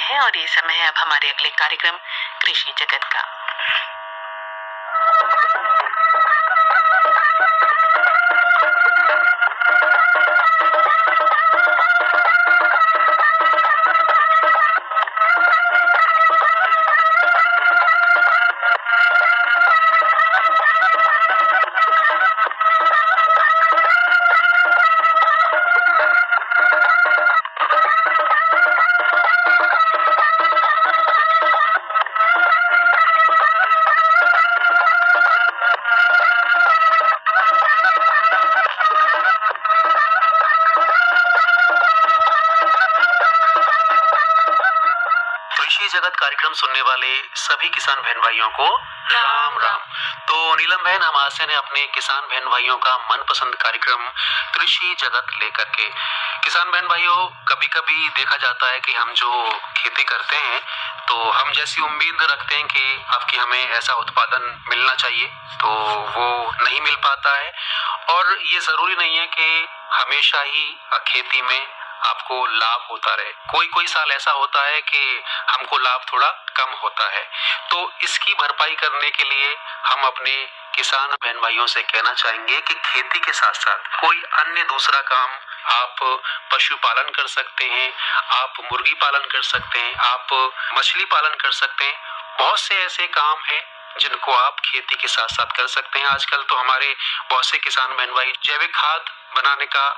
हैं और ये समय है अब हमारे अगले कार्यक्रम कृषि जगत का। जगत कार्यक्रम सुनने वाले सभी किसान बहन भाइयों को राम राम। तो नीलम बहन, हम आज से ने अपने किसान बहन भाइयों का मनपसंद कार्यक्रम कृषि जगत लेकर के। किसान बहन भाइयों, कभी कभी देखा जाता है कि हम जो खेती करते हैं तो हम जैसी उम्मीद रखते हैं कि आपकी हमें ऐसा उत्पादन मिलना चाहिए तो वो नहीं मिल पाता है। और ये जरूरी नहीं है कि हमेशा ही खेती में आपको लाभ होता रहे। कोई कोई साल ऐसा होता है कि हमको लाभ थोड़ा कम होता है। तो इसकी भरपाई करने के लिए हम अपने किसान बहन भाइयों से कहना चाहेंगे कि खेती के साथ साथ कोई अन्य दूसरा काम आप पशुपालन कर सकते हैं, आप मुर्गी पालन कर सकते हैं, आप मछली पालन कर सकते हैं। बहुत से ऐसे काम हैं जिनको आप खेती के साथ साथ कर सकते हैं। आजकल तो हमारे बहुत से किसान बहन भाई जैविक खाद बनाने का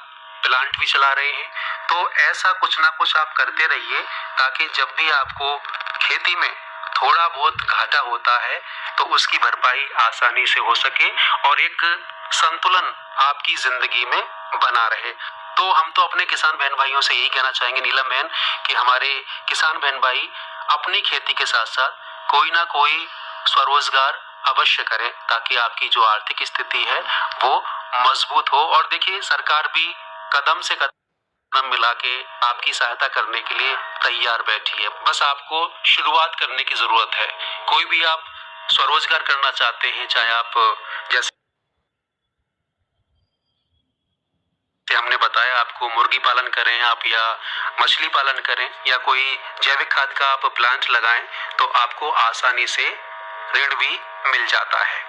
प्लांट भी चला रहे हैं। तो ऐसा कुछ ना कुछ आप करते रहिए ताकि जब भी आपको खेती में थोड़ा बहुत घाटा होता है तो उसकी भरपाई आसानी से हो सके और एक संतुलन आपकी जिंदगी में बना रहे। तो हम तो अपने किसान बहन भाइयों से यही कहना चाहेंगे नीलम बहन कि हमारे किसान बहन भाई अपनी खेती के साथ साथ कोई ना कोई स्वरोजगार अवश्य करें ताकि आपकी जो आर्थिक स्थिति है वो मजबूत हो। और देखिए, सरकार भी कदम से कदम मिला के आपकी सहायता करने के लिए तैयार बैठी है। बस आपको शुरुआत करने की जरूरत है। कोई भी आप स्वरोजगार करना चाहते हैं, चाहे आप जैसे हमने बताया आपको मुर्गी पालन करें आप या मछली पालन करें या कोई जैविक खाद का आप प्लांट लगाएं तो आपको आसानी से ऋण भी मिल जाता है।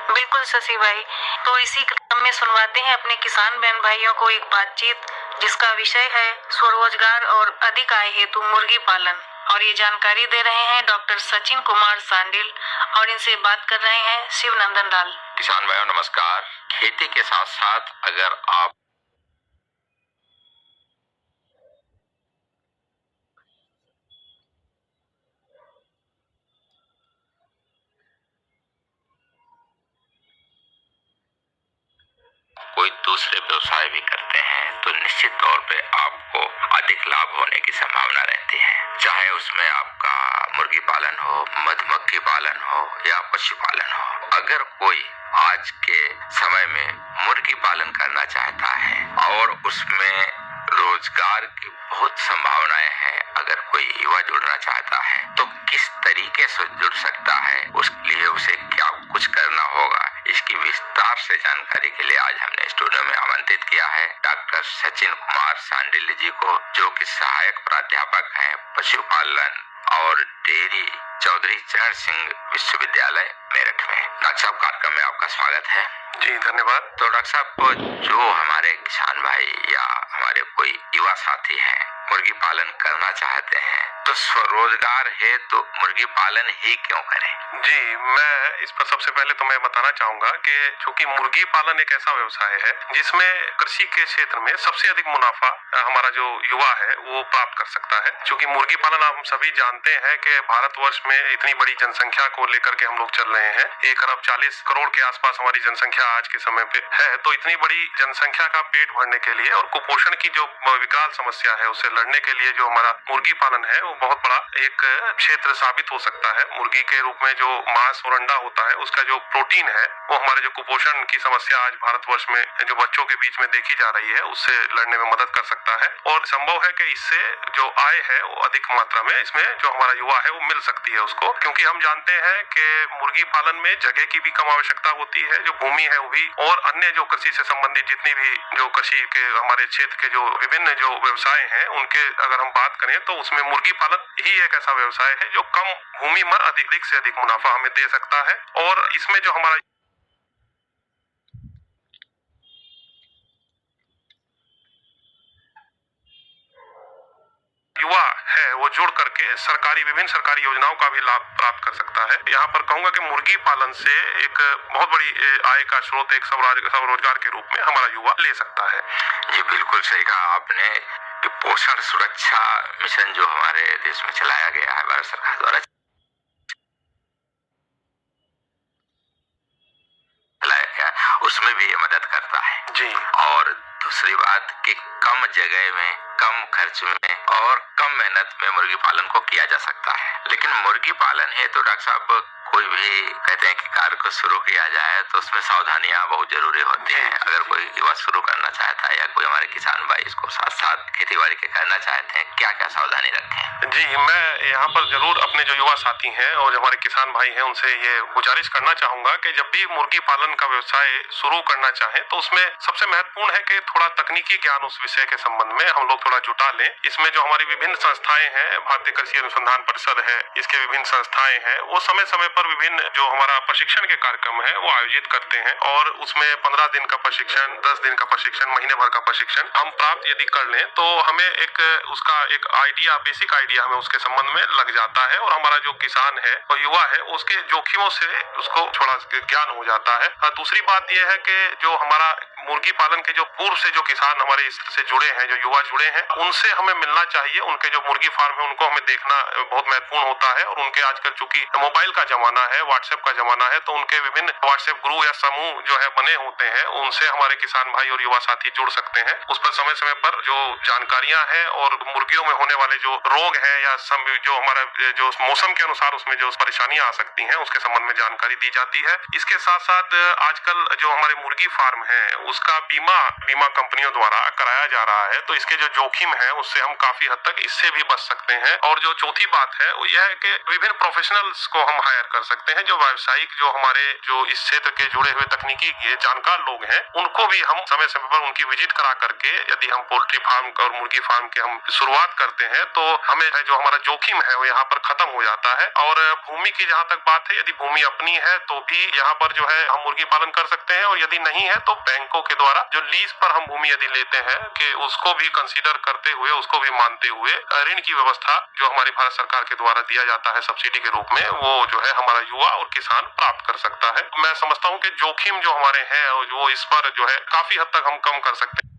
बिल्कुल शशि भाई, तो इसी क्रम में सुनवाते हैं अपने किसान बहन भाइयों को एक बातचीत जिसका विषय है स्वरोजगार और अधिक आय हेतु मुर्गी पालन। और ये जानकारी दे रहे हैं डॉक्टर सचिन कुमार सांडिल और इनसे बात कर रहे हैं शिवनंदन लाल। किसान भाइयों नमस्कार। खेती के साथ साथ अगर आप कोई दूसरे व्यवसाय भी करते हैं तो निश्चित तौर पे आपको अधिक लाभ होने की संभावना रहती है। चाहे उसमें आपका मुर्गी पालन हो, मधुमक्खी पालन हो या पशुपालन हो। अगर कोई आज के समय में मुर्गी पालन करना चाहता है और उसमें रोजगार की बहुत संभावनाएं हैं, अगर कोई युवा जुड़ना चाहता है तो किस तरीके से जुड़ सकता है, उसके लिए उसे क्या कुछ करना होगा, इसकी विस्तार से जानकारी के लिए आज हमने स्टूडियो में आमंत्रित किया है डॉक्टर सचिन कुमार सांडिल जी को, जो कि सहायक प्राध्यापक हैं पशुपालन और डेयरी चौधरी चरण सिंह विश्वविद्यालय मेरठ में। डॉक्टर साहब, कार्यक्रम में आपका स्वागत है। जी धन्यवाद। तो डॉक्टर साहब, जो हमारे किसान भाई या हमारे कोई युवा साथी हैं मुर्गी पालन करना चाहते हैं तो स्वरोजगार है तो मुर्गी पालन ही क्यों करें? जी, मैं इस पर सबसे पहले तो मैं बताना चाहूंगा कि चूंकि मुर्गी पालन एक ऐसा व्यवसाय है जिसमें कृषि के क्षेत्र में सबसे अधिक मुनाफा हमारा जो युवा है वो प्राप्त कर सकता है। चूंकि मुर्गी पालन हम सभी जानते हैं कि भारतवर्ष में इतनी बड़ी जनसंख्या को लेकर के हम लोग चल रहे हैं, 1,40,00,000,000 के आसपास हमारी जनसंख्या आज के समय पे है। तो इतनी बड़ी जनसंख्या का पेट भरने के लिए और कुपोषण की जो विकराल समस्या है उससे लड़ने के लिए जो हमारा मुर्गी पालन है वो बहुत बड़ा एक क्षेत्र साबित हो सकता है। मुर्गी के रूप में जो मांस और अंडा होता है उसका जो प्रोटीन है वो हमारे जो कुपोषण की समस्या आज भारतवर्ष में जो बच्चों के बीच में देखी जा रही है उससे लड़ने में मदद कर सकता है। और संभव है कि इससे जो आय है वो अधिक मात्रा में इसमें जो हमारा युवा है वो मिल सकती है उसको, क्योंकि हम जानते हैं कि मुर्गी पालन में जगह की भी कम आवश्यकता होती है, जो भूमि है वो भी, और अन्य जो कृषि से संबंधित जितनी भी जो कृषि के हमारे क्षेत्र के जो विभिन्न जो व्यवसाय हैं पालन के अगर हम बात करें तो उसमें मुर्गी पालन ही एक ऐसा व्यवसाय है जो कम भूमि में अधिक से अधिक मुनाफा हमें दे सकता है। और इसमें जो हमारा युवा है वो जुड़ करके विभिन्न सरकारी योजनाओं का भी लाभ प्राप्त कर सकता है। यहाँ पर कहूंगा कि मुर्गी पालन से एक बहुत बड़ी आय का स्रोत एक स्वरोजगार के रूप में हमारा युवा ले सकता है। जी बिल्कुल सही कहा आपने कि पोषण सुरक्षा मिशन जो हमारे देश में चलाया गया है भारत सरकार द्वारा चलाया गया, उसमें भी ये मदद करता है जी। और दूसरी बात कि कम जगह में, कम खर्च में और कम मेहनत में मुर्गी पालन को किया जा सकता है। लेकिन मुर्गी पालन है तो डॉक्टर साहब कोई भी कहते हैं कि कार्य को शुरू किया जाए तो उसमें सावधानियां बहुत जरूरी होती हैं। अगर कोई युवा शुरू करना चाहता है या कोई हमारे किसान भाई इसको साथ साथ खेती बाड़ी के करना चाहते हैं, क्या क्या सावधानी रखें? जी, मैं यहाँ पर जरूर अपने जो युवा साथी हैं और जो हमारे किसान भाई हैं उनसे ये गुजारिश करना चाहूंगा कि जब भी मुर्गी पालन का व्यवसाय शुरू करना चाहें तो उसमें सबसे महत्वपूर्ण है कि थोड़ा तकनीकी ज्ञान उस विषय के संबंध में हम लोग थोड़ा जुटा लें। इसमें जो हमारी विभिन्न संस्थाएं हैं, भारतीय कृषि अनुसंधान परिषद है, इसके विभिन्न संस्थाएं हैं, वो समय समय पर विभिन्न जो हमारा प्रशिक्षण के कार्यक्रम है वो आयोजित करते हैं और उसमें 15 दिन का प्रशिक्षण, 10 दिन का प्रशिक्षण, महीने भर का प्रशिक्षण हम प्राप्त यदि कर लें तो हमें उसका एक आइडिया, बेसिक आइडिया हमें उसके संबंध में लग जाता है और हमारा जो किसान है और युवा है उसके जोखिमों से उसको थोड़ा ज्ञान हो जाता है। दूसरी बात यह है कि जो हमारा मुर्गी पालन के जो पूर्व से जो किसान हमारे इससे जुड़े हैं, जो युवा जुड़े हैं, उनसे हमें मिलना चाहिए। उनके जो मुर्गी फार्म है उनको हमें देखना बहुत महत्वपूर्ण होता है और उनके आजकल चूंकि मोबाइल का जमाना है, व्हाट्सएप का जमाना है, तो उनके विभिन्न व्हाट्सएप ग्रुप या समूह जो है बने होते हैं, उनसे हमारे किसान भाई और युवा साथी जुड़ सकते हैं। उस पर समय समय पर जो जानकारियां हैं और मुर्गियों में होने वाले जो रोग है या जो हमारा जो मौसम के अनुसार उसमें जो परेशानियां आ सकती हैं उसके संबंध में जानकारी दी जाती है। इसके साथ साथ आजकल जो हमारे मुर्गी फार्म है उसका बीमा कंपनियों द्वारा कराया जा रहा है, तो इसके जो जोखिम है उससे हम काफी हद तक इससे भी बच सकते हैं। और जो चौथी बात है वो यह है कि विभिन्न प्रोफेशनल्स को हम हायर कर सकते हैं, जो व्यावसायिक जो हमारे जो इस क्षेत्र के जुड़े हुए तकनीकी जानकार लोग हैं उनको भी हम समय समय पर उनकी विजिट करा करके यदि हम पोल्ट्री फार्म और मुर्गी फार्म के हम शुरुआत करते हैं तो हमें जो हमारा जोखिम है वो यहाँ पर खत्म हो जाता है। और भूमि की जहाँ तक बात है, यदि भूमि अपनी है तो भी यहाँ पर जो है हम मुर्गी पालन कर सकते हैं और यदि नहीं है तो बैंकों के द्वारा जो लीज पर हम भूमि यदि लेते हैं कि उसको भी कंसीडर करते हुए, उसको भी मानते हुए ऋण की व्यवस्था जो हमारी भारत सरकार के द्वारा दिया जाता है सब्सिडी के रूप में, वो जो है हमारा युवा और किसान प्राप्त कर सकता है। मैं समझता हूँ कि जोखिम जो हमारे हैं वो इस पर जो है काफी हद तक हम कम कर सकते हैं।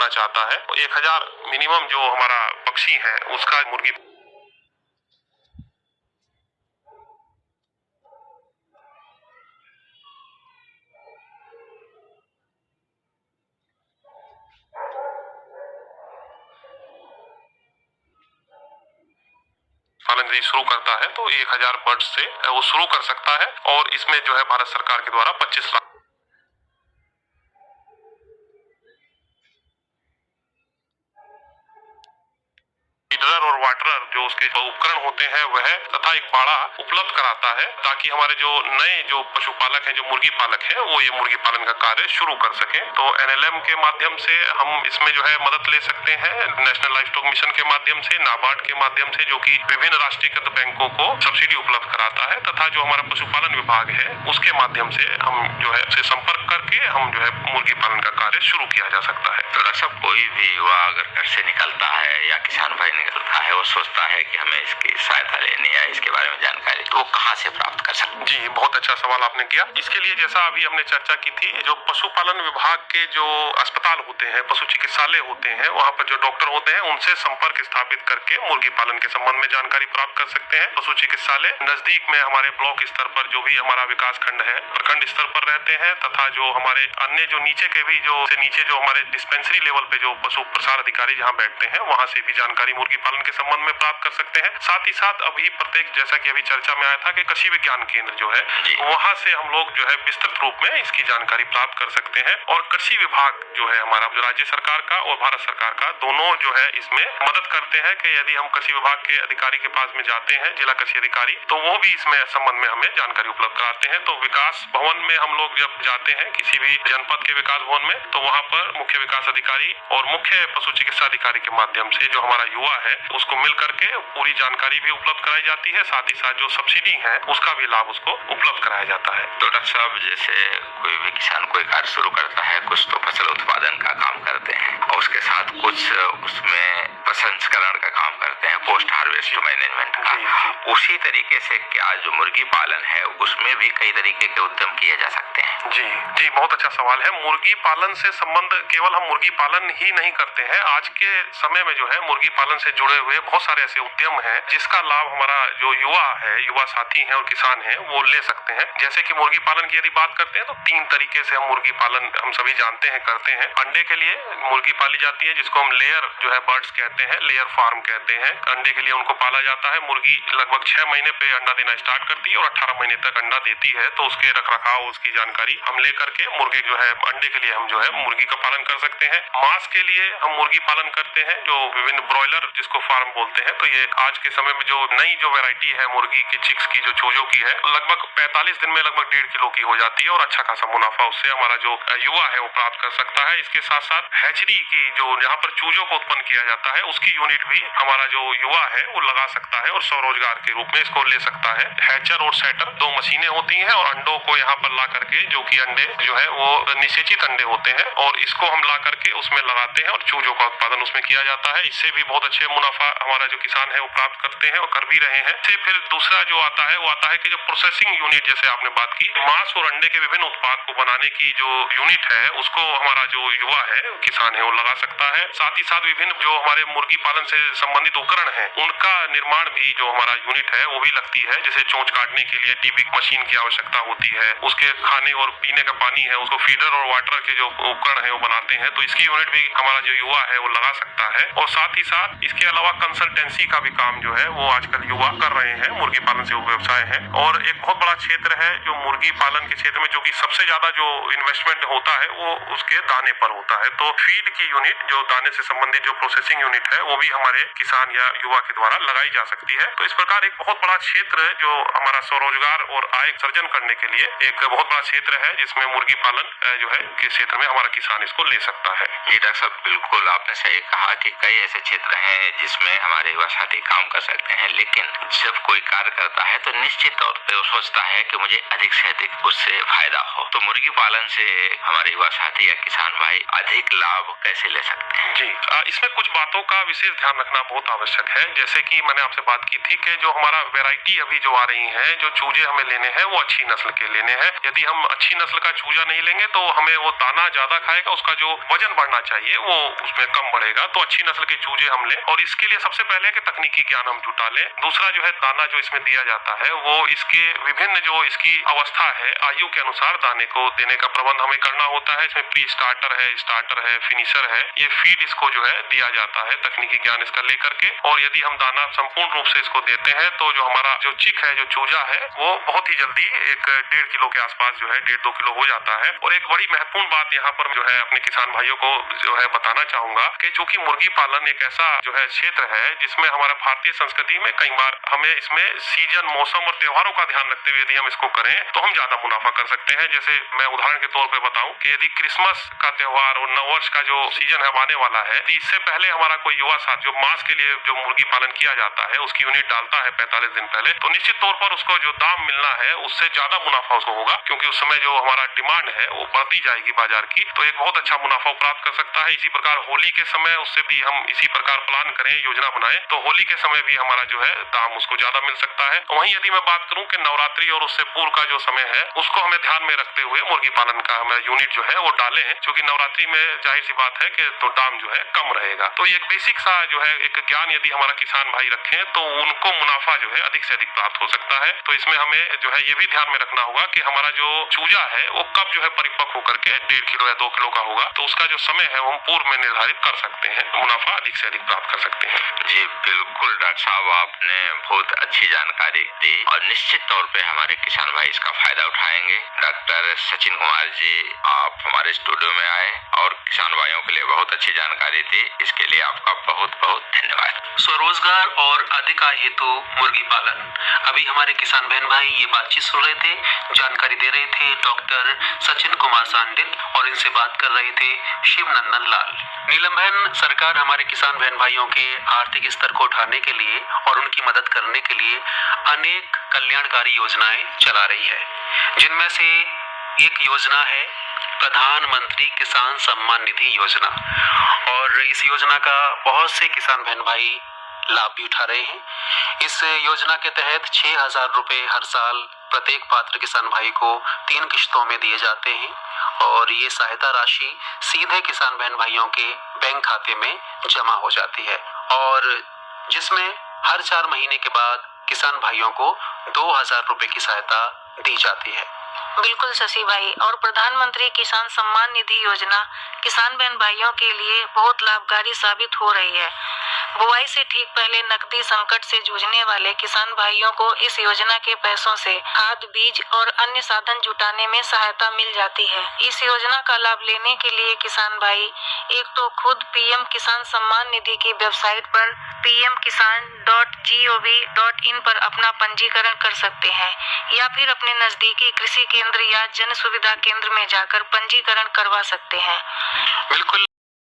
चाहता है 1000 मिनिमम जो हमारा पक्षी है उसका मुर्गी पालन यदि शुरू करता है तो 1000 बर्ड से वो शुरू कर सकता है और इसमें जो है भारत सरकार के द्वारा 25 लाख फीडर और वाटर वाटर जो उसके उपकरण होते हैं वह तथा एक बाड़ा उपलब्ध कराता है, ताकि हमारे जो नए जो पशुपालक हैं, जो मुर्गी पालक हैं, वो ये मुर्गी पालन का कार्य शुरू कर सकें। तो NLM के माध्यम से हम इसमें जो है मदद ले सकते हैं, नेशनल लाइव स्टॉक मिशन के माध्यम से, नाबार्ड के माध्यम से, जो कि विभिन्न राष्ट्रीयकृत बैंकों को सब्सिडी उपलब्ध कराता है, तथा जो हमारा पशुपालन विभाग है उसके माध्यम से हम जो है से संपर्क करके हम जो है मुर्गी पालन का कार्य शुरू किया जा सकता है। तो डॉक्टर साहब, कोई भी युवा अगर घर से निकलता है या किसान भाई निकलता है, वो सोचता है कि हमें इसकी सहायता लेनी है, इसके बारे में जानकारी, तो वो कहाँ से प्राप्त कर सकते हैं? जी, बहुत अच्छा सवाल आपने किया। इसके लिए जैसा अभी हमने चर्चा की थी, जो पशुपालन विभाग के जो अस्पताल होते हैं, पशु चिकित्सालय होते हैं, वहाँ पर जो डॉक्टर होते हैं उनसे संपर्क स्थापित करके मुर्गी पालन के संबंध में जानकारी प्राप्त कर सकते हैं। पशु चिकित्सालय नजदीक में हमारे ब्लॉक स्तर पर जो भी हमारा विकास खंड है, प्रखंड स्तर पर रहते हैं, तथा जो हमारे अन्य जो नीचे के भी जो से नीचे जो हमारे डिस्पेंसरी लेवल पे जो पशु प्रसार अधिकारी जहाँ बैठते हैं, वहाँ से भी जानकारी मुर्गी पालन के संबंध में प्राप्त कर सकते हैं। साथ ही साथ अभी प्रत्येक, जैसा कि अभी चर्चा में आया था कि कृषि विज्ञान केंद्र जो है, वहाँ से हम लोग जो है विस्तृत रूप में इसकी जानकारी प्राप्त कर सकते हैं। और कृषि विभाग जो है हमारा, जो राज्य सरकार का और भारत सरकार का, दोनों जो है इसमें मदद करते हैं कि यदि हम कृषि विभाग के अधिकारी के पास में जाते हैं, जिला कृषि अधिकारी, तो वो भी इसमें संबंध में हमें जानकारी उपलब्ध कराते हैं। तो विकास भवन में हम लोग जब जाते हैं किसी भी जनपद के विकास भवन में, तो वहाँ पर मुख्य विकास अधिकारी और मुख्य पशु चिकित्सा अधिकारी के माध्यम से जो हमारा युवा है उसको मिल करके पूरी जानकारी भी उपलब्ध कराई जाती है। साथ ही साथ जो सब्सिडी है उसका भी लाभ उसको उपलब्ध कराया जाता है। तो डॉक्टर साहब, जैसे कोई भी किसान कोई कार्य शुरू करता है, कुछ तो फसल उत्पादन का काम करते हैं और उसके साथ कुछ उसमें प्रसंस्करण का काम करते हैं, पोस्ट हार्वेस्ट मैनेजमेंट का। उसी तरीके से क्या जो मुर्गी पालन है उसमें भी कई तरीके के उद्यम किए जा सकते हैं? जी, बहुत अच्छा सवाल है। मुर्गी पालन से संबंध केवल हम मुर्गी पालन ही नहीं करते हैं। आज के समय में जो है मुर्गी पालन से जुड़े हुए बहुत सारे ऐसे उद्यम हैं जिसका लाभ हमारा जो युवा है, युवा साथी हैं और किसान हैं, वो ले सकते हैं। जैसे कि मुर्गी पालन की यदि बात करते हैं तो 3 तरीके से हम मुर्गी पालन हम सभी जानते हैं, करते हैं। अंडे के लिए मुर्गी पाली जाती है, जिसको हम लेयर जो है बर्ड्स कहते हैं, लेयर फार्म कहते हैं। अंडे के लिए उनको पाला जाता है। मुर्गी लगभग 6 महीने पे अंडा देना स्टार्ट करती है और 18 महीने तक अंडा देती है। तो उसके रखरखाव, उसकी जानकारी हम ले करके मुर्गे जो है अंडे के लिए हम जो है मुर्गी का पालन कर सकते हैं। मांस के लिए हम मुर्गी पालन करते हैं, जो विभिन्न ब्रॉयलर जिसको फार्म बोलते हैं। तो ये आज के समय में जो नई जो वैरायटी है मुर्गी की चिक्स की, जो चूजों की है, लगभग 45 दिन में लगभग 1.5 किलो की हो जाती है और अच्छा खासा मुनाफा उससे हमारा जो युवा है वो प्राप्त कर सकता है। इसके साथ साथ हैचरी की जो यहाँ पर चूजों को उत्पन्न किया जाता है उसकी यूनिट भी हमारा जो युवा है वो लगा सकता है और स्वरोजगार के रूप में इसको ले सकता है। हैचर और सेटर 2 मशीनें होती हैं और अंडों को यहाँ पर ला करके, जो कि अंडे जो है वो निषेचित अंडे होते हैं, और इसको हम ला करके उसमें लगाते हैं और चूजों का उत्पादन उसमें किया जाता है। इससे भी बहुत अच्छे मुनाफा हमारा जो किसान है वो प्राप्त करते हैं और कर भी रहे हैं। फिर दूसरा जो आता है वो आता है कि जो प्रोसेसिंग यूनिट, जैसे आपने बात की, मांस और अंडे के विभिन्न उत्पाद को बनाने की जो यूनिट है उसको हमारा जो युवा है, किसान है, वो लगा सकता है। साथ ही साथ विभिन्न जो हमारे मुर्गी पालन से संबंधित उपकरण है उनका निर्माण भी जो हमारा यूनिट है वो भी लगती है। जैसे चोंच काटने के लिए टीबी मशीन की आवश्यकता होती है, उसके खाने और पीने का पानी है, उसको फीडर और वाटर के जो उपकरण है वो बनाते हैं, तो इसकी यूनिट भी हमारा जो युवा है वो लगा सकता है। और साथ ही साथ इसके अलावा कंसल्टेंसी का भी काम जो है वो आजकल युवा कर रहे हैं। मुर्गी पालन से व्यवसाय है और एक बहुत बड़ा क्षेत्र है जो मुर्गी पालन के क्षेत्र में, जो कि सबसे ज्यादा जो इन्वेस्टमेंट होता है वो उसके दाने पर होता है। तो फीड की यूनिट, जो दाने से संबंधित जो प्रोसेसिंग यूनिट है, वो भी हमारे किसान या युवा के द्वारा लगाई जा सकती है। तो इस प्रकार एक बहुत बड़ा क्षेत्र जो हमारा स्वरोजगार और आय सर्जन करने के लिए एक बहुत बड़ा क्षेत्र है जिसमें मुर्गी पालन जो है के क्षेत्र में हमारा किसान इसको ले सकता है। जी डॉक्टर साहब, बिल्कुल आपने सही कहा कि कई ऐसे क्षेत्र हैं जिसमें हमारे युवा साथी काम कर सकते हैं, लेकिन जब कोई कार्य करता है तो निश्चित तौर पे वो सोचता है कि मुझे अधिक से अधिक उससे फायदा हो। तो मुर्गी पालन से हमारे युवा साथी या किसान भाई अधिक लाभ कैसे ले सकते हैं? जी, इसमें कुछ बातों का विशेष ध्यान रखना बहुत आवश्यक है। जैसे कि मैंने आपसे बात की थी कि जो हमारा वैरायटी अभी जो आ रही है, जो चूजे हमें लेने हैं वो अच्छी नस्ल के लेने हैं। यदि हम अच्छी नस्ल का चूजा नहीं लेंगे तो हमें वो दाना ज्यादा खाएगा, उसका जो वजन बढ़ना चाहिए वो उसमें कम बढ़ेगा। तो अच्छी नस्ल के चूजे हम लें और इसके लिए सबसे पहले कि तकनीकी ज्ञान हम जुटा लें। दूसरा जो है दाना जो इसमें दिया जाता है वो इसके विभिन्न जो इसकी अवस्था है, आयु के अनुसार दाने को देने का प्रबंध हमें करना होता है। इसमें प्री स्टार्टर है, स्टार्टर है, फिनिशर है। ये फीड सीड इसको जो है दिया जाता है, तकनीकी ज्ञान इसका लेकर के। और यदि हम दाना संपूर्ण रूप से इसको देते हैं तो जो हमारा जो चिक है, जो चूजा है, वो बहुत ही जल्दी 1.5 किलो के आसपास जो है 1.5-2 किलो हो जाता है। और एक बड़ी महत्वपूर्ण बात यहाँ पर जो है अपने किसान भाइयों को जो है बताना चाहूंगा कि चूंकि मुर्गी पालन एक ऐसा जो है क्षेत्र है जिसमें हमारा भारतीय संस्कृति में कई बार हमें इसमें सीजन, मौसम और त्योहारों का ध्यान रखते हुए यदि हम इसको करें तो हम ज्यादा मुनाफा कर सकते हैं। जैसे मैं उदाहरण के तौर पे बताऊं कि यदि क्रिसमस का त्योहार और नववर्ष का जो सीजन है आने वाला है, इससे पहले हमारा कोई युवा साथी जो मांस के लिए जो मुर्गी पालन किया जाता है उसकी यूनिट डालता है 45 दिन पहले, तो निश्चित तौर पर उसको जो दाम मिलना है उससे ज्यादा मुनाफा उसको होगा, क्योंकि उस समय जो हमारा डिमांड है वो बढ़ती जाएगी बाजार की, तो एक बहुत अच्छा मुनाफा प्राप्त कर सकता है। इसी प्रकार होली के समय उससे भी हम इसी प्रकार प्लान करें, योजना बनाएं, तो होली के समय भी हमारा जो है दाम उसको ज्यादा मिल सकता है। वहीं यदि मैं बात करूं कि नवरात्रि और उससे पूर्व का जो समय है उसको हमें ध्यान में रखते हुए मुर्गी पालन का हमें यूनिट जो है वो डालें, क्योंकि नवरात्रि में जाहिर सी बात है कि तो दाम जो है कम रहेगा। तो ये एक बेसिक सा जो है एक ज्ञान यदि हमारा किसान भाई रखें तो उनको मुनाफा जो है अधिक से अधिक प्राप्त हो सकता है। तो इसमें हमें जो है ये भी ध्यान में रखना होगा कि हमारा जो चूजा है वो कब जो है परिपक्व होकर के 1.5 किलो या 2 किलो का होगा, तो उसका जो समय है वो हम पूर्व में निर्धारित कर सकते हैं, मुनाफा अधिक से अधिक प्राप्त कर सकते हैं। जी बिल्कुल डॉक्टर साहब, आपने बहुत अच्छी जानकारी दी और निश्चित तौर पे हमारे किसान भाई इसका फायदा उठाएंगे। डॉक्टर सचिन कुमार जी, आप हमारे स्टूडियो में आए और किसान भाइयों के लिए बहुत अच्छी जानकारी दी, इसके लिए आपका बहुत बहुत धन्यवाद। स्वरोजगार और अधिक आय हेतु मुर्गी पालन, अभी हमारे किसान बहन भाई ये बातचीत सुन रहे थे, जानकारी दे रहे थे डॉक्टर सचिन कुमार सांडिल और इनसे बात कर रहे थे शिव नंदन लाल। नीलम बहन, सरकार हमारे किसान बहन भाइयों के आर्थिक स्तर को उठाने के लिए और उनकी मदद करने के लिए अनेक कल्याणकारी योजनाएं चला रही है, जिनमें से एक योजना है प्रधानमंत्री किसान सम्मान निधि योजना। और इस योजना का बहुत से किसान बहन भाई लाभ भी उठा रहे हैं। इस योजना के तहत 6,000 रुपए हर साल प्रत्येक पात्र किसान भाई को 3 किश्तों में दिए जाते हैं और ये सहायता राशि सीधे किसान बहन भाइयों के बैंक खाते में जमा हो जाती है, और जिसमें हर 4 महीने के बाद किसान भाइयों को 2,000 रुपए की सहायता दी जाती है। बिल्कुल शशि भाई, और प्रधानमंत्री किसान सम्मान निधि योजना किसान बहन भाइयों के लिए बहुत लाभकारी साबित हो रही है। बुआई से ठीक पहले नकदी संकट से जूझने वाले किसान भाइयों को इस योजना के पैसों से खाद, बीज और अन्य साधन जुटाने में सहायता मिल जाती है। इस योजना का लाभ लेने के लिए किसान भाई एक तो खुद पीएम किसान सम्मान निधि की वेबसाइट पर pmkisan.gov.in पर अपना पंजीकरण कर सकते हैं, या फिर अपने नजदीकी कृषि केंद्र या जन सुविधा केंद्र में जाकर पंजीकरण करवा सकते हैं। बिल्कुल